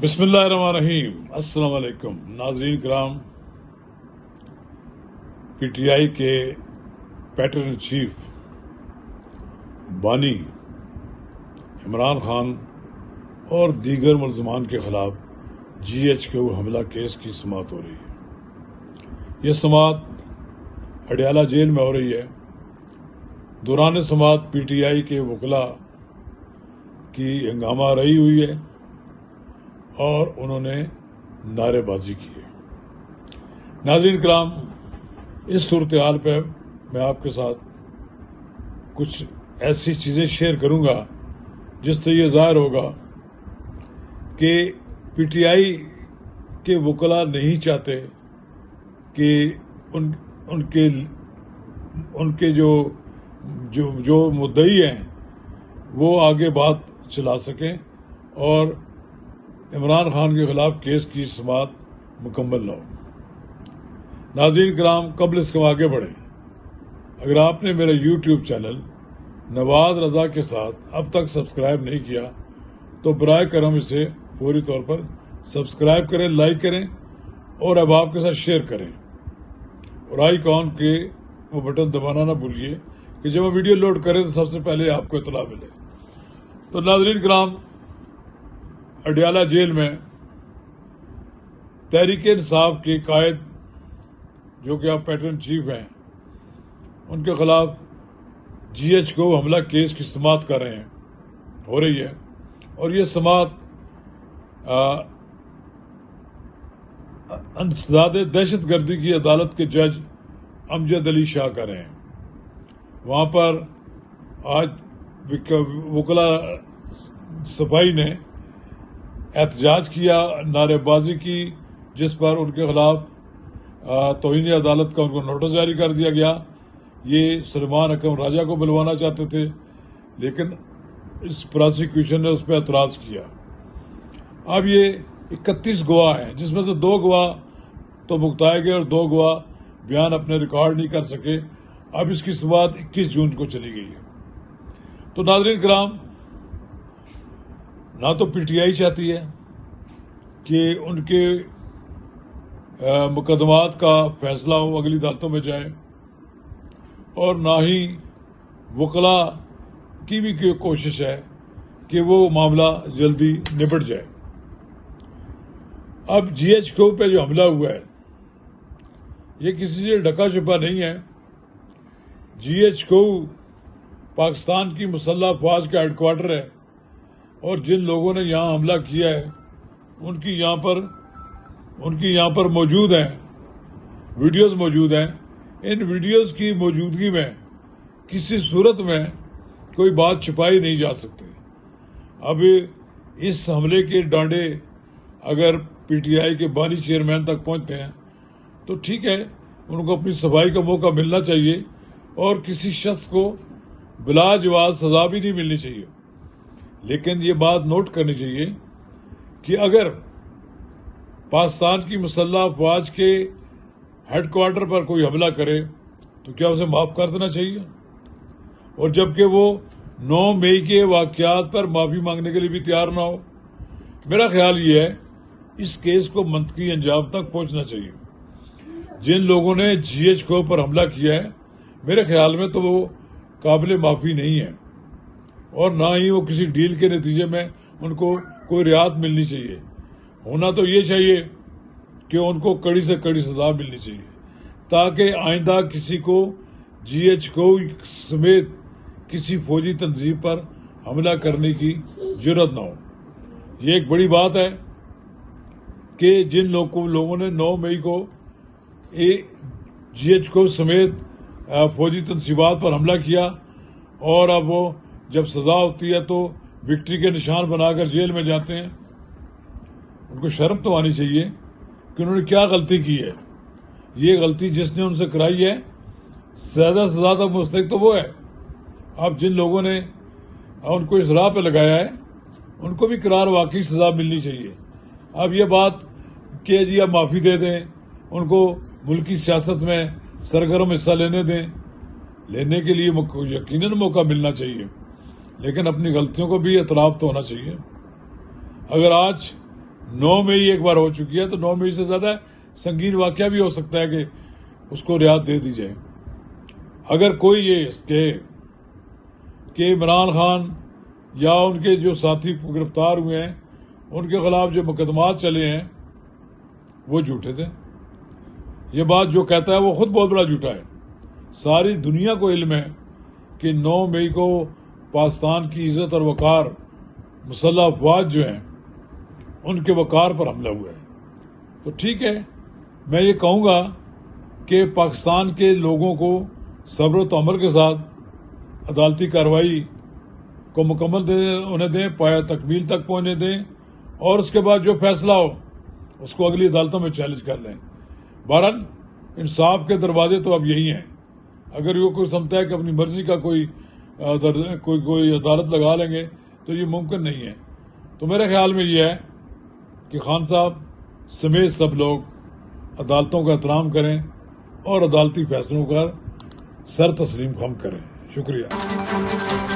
بسم اللہ الرحمن الرحیم۔ السلام علیکم ناظرین کرام۔ پی ٹی آئی کے پیٹرن چیف بانی عمران خان اور دیگر ملزمان کے خلاف جی ایچ کیو حملہ کیس کی سماعت ہو رہی ہے۔ یہ سماعت اڈیالہ جیل میں ہو رہی ہے۔ دوران سماعت پی ٹی آئی کے وکلاء کی ہنگامہ رہی ہوئی ہے اور انہوں نے نعرے بازی کی ہے۔ ناظرین کرام، اس صورتحال پہ میں آپ کے ساتھ کچھ ایسی چیزیں شیئر کروں گا جس سے یہ ظاہر ہوگا کہ پی ٹی آئی کے وکلاء نہیں چاہتے کہ ان کے جو مدعی ہیں وہ آگے بات چلا سکیں اور عمران خان کے خلاف کیس کی سماعت مکمل نہ ہو۔ ناظرین کرام، قبل اس کے آگے بڑھیں، اگر آپ نے میرا یوٹیوب چینل نواز رضا کے ساتھ اب تک سبسکرائب نہیں کیا تو برائے کرم اسے فوری طور پر سبسکرائب کریں، لائک کریں اور اب آپ کے ساتھ شیئر کریں، اور آئیکن کے وہ بٹن دبانا نہ بھولیے کہ جب وہ ویڈیو لوڈ کریں تو سب سے پہلے آپ کو اطلاع ملے۔ تو ناظرین کرام، اڈیالہ جیل میں تحریک انصاف کے قائد جو کہ آپ پیٹرن چیف ہیں، ان کے خلاف جی ایچ کو حملہ کیس کی سماعت کر رہے ہیں، ہو رہی ہے، اور یہ سماعت انسداد دہشت گردی کی عدالت کے جج امجد علی شاہ کر رہے ہیں۔ وہاں پر آج وکلاء صفائی نے احتجاج کیا، نعرے بازی کی، جس پر ان کے خلاف توہین عدالت کا ان کو نوٹس جاری کر دیا گیا۔ یہ سلمان حکم راجہ کو بلوانا چاہتے تھے، لیکن اس پراسیکیوشن نے اس پہ اعتراض کیا۔ اب یہ 31 گواہ ہیں، جس میں سے 2 گواہ تو بگتائے گئے اور 2 گواہ بیان اپنے ریکارڈ نہیں کر سکے۔ اب اس کی سماعت 21 جون کو چلی گئی ہے۔ تو ناظرین کرام، نہ تو پی ٹی آئی چاہتی ہے کہ ان کے مقدمات کا فیصلہ ہو، اگلی عدالتوں میں جائے، اور نہ ہی وکلاء کی بھی کوشش ہے کہ وہ معاملہ جلدی نپٹ جائے۔ اب جی ایچ کیو پہ جو حملہ ہوا ہے یہ کسی سے ڈھکا چھپا نہیں ہے۔ جی ایچ کیو پاکستان کی مسلح افواج کا ہیڈ کوارٹر ہے، اور جن لوگوں نے یہاں حملہ کیا ہے ان کی یہاں پر موجود ہیں، ویڈیوز موجود ہیں۔ ان ویڈیوز کی موجودگی میں کسی صورت میں کوئی بات چھپائی نہیں جا سکتی۔ اب اس حملے کے ڈانڈے اگر پی ٹی آئی کے بانی چیئرمین تک پہنچتے ہیں تو ٹھیک ہے، ان کو اپنی صفائی کا موقع ملنا چاہیے، اور کسی شخص کو بلا جواز سزا بھی نہیں ملنی چاہیے۔ لیکن یہ بات نوٹ کرنی چاہیے کہ اگر پاکستان کی مسلح افواج کے ہیڈ کوارٹر پر کوئی حملہ کرے تو کیا اسے معاف کر دینا چاہیے؟ اور جبکہ وہ 9 مئی کے واقعات پر معافی مانگنے کے لیے بھی تیار نہ ہو۔ میرا خیال یہ ہے اس کیس کو منطقی انجام تک پہنچنا چاہیے۔ جن لوگوں نے جی ایچ کیو پر حملہ کیا ہے، میرے خیال میں تو وہ قابل معافی نہیں ہے، اور نہ ہی وہ کسی ڈیل کے نتیجے میں ان کو کوئی رعایت ملنی چاہیے۔ ہونا تو یہ چاہیے کہ ان کو کڑی سے کڑی سزا ملنی چاہیے، تاکہ آئندہ کسی کو جی ایچ کیو سمیت کسی فوجی تنظیم پر حملہ کرنے کی جرات نہ ہو۔ یہ ایک بڑی بات ہے کہ جن لوگوں نے 9 مئی کو جی ایچ کیو سمیت فوجی تنصیبات پر حملہ کیا، اور اب وہ جب سزا ہوتی ہے تو وکٹری کے نشان بنا کر جیل میں جاتے ہیں۔ ان کو شرم تو آنی چاہیے کہ انہوں نے کیا غلطی کی ہے۔ یہ غلطی جس نے ان سے کرائی ہے، زیادہ سے زیادہ مستحق تو وہ ہے۔ اب جن لوگوں نے ان کو اس راہ پہ لگایا ہے ان کو بھی قرار واقعی سزا ملنی چاہیے۔ اب یہ بات کہ جی اب معافی دے دیں، ان کو ملکی سیاست میں سرگرم حصہ لینے کے لیے یقیناً موقع ملنا چاہیے، لیکن اپنی غلطیوں کو بھی اعتراف تو ہونا چاہیے۔ اگر آج 9 مئی ایک بار ہو چکی ہے، تو 9 مئی سے زیادہ سنگین واقعہ بھی ہو سکتا ہے کہ اس کو رعایت دے دی جائے۔ اگر کوئی یہ کہے کہ عمران خان یا ان کے جو ساتھی گرفتار ہوئے ہیں ان کے خلاف جو مقدمات چلے ہیں وہ جھوٹے تھے، یہ بات جو کہتا ہے وہ خود بہت بڑا جھوٹا ہے۔ ساری دنیا کو علم ہے کہ 9 مئی کو پاکستان کی عزت اور وقار، مسلح افواج جو ہیں ان کے وقار پر حملہ ہوا ہے۔ تو ٹھیک ہے، میں یہ کہوں گا کہ پاکستان کے لوگوں کو صبر و تحمل کے ساتھ عدالتی کارروائی کو مکمل انہیں دیں، پایا تکمیل تک پہنچنے دیں، اور اس کے بعد جو فیصلہ ہو اس کو اگلی عدالتوں میں چیلنج کر لیں۔ بہرحال انصاف کے دروازے تو اب یہی ہیں۔ اگر وہ کوئی سمجھتا ہے کہ اپنی مرضی کا کوئی عدالت لگا لیں گے تو یہ ممکن نہیں ہے۔ تو میرے خیال میں یہ ہے کہ خان صاحب سمیت سب لوگ عدالتوں کا احترام کریں اور عدالتی فیصلوں کا سر تسلیم خم کریں۔ شکریہ۔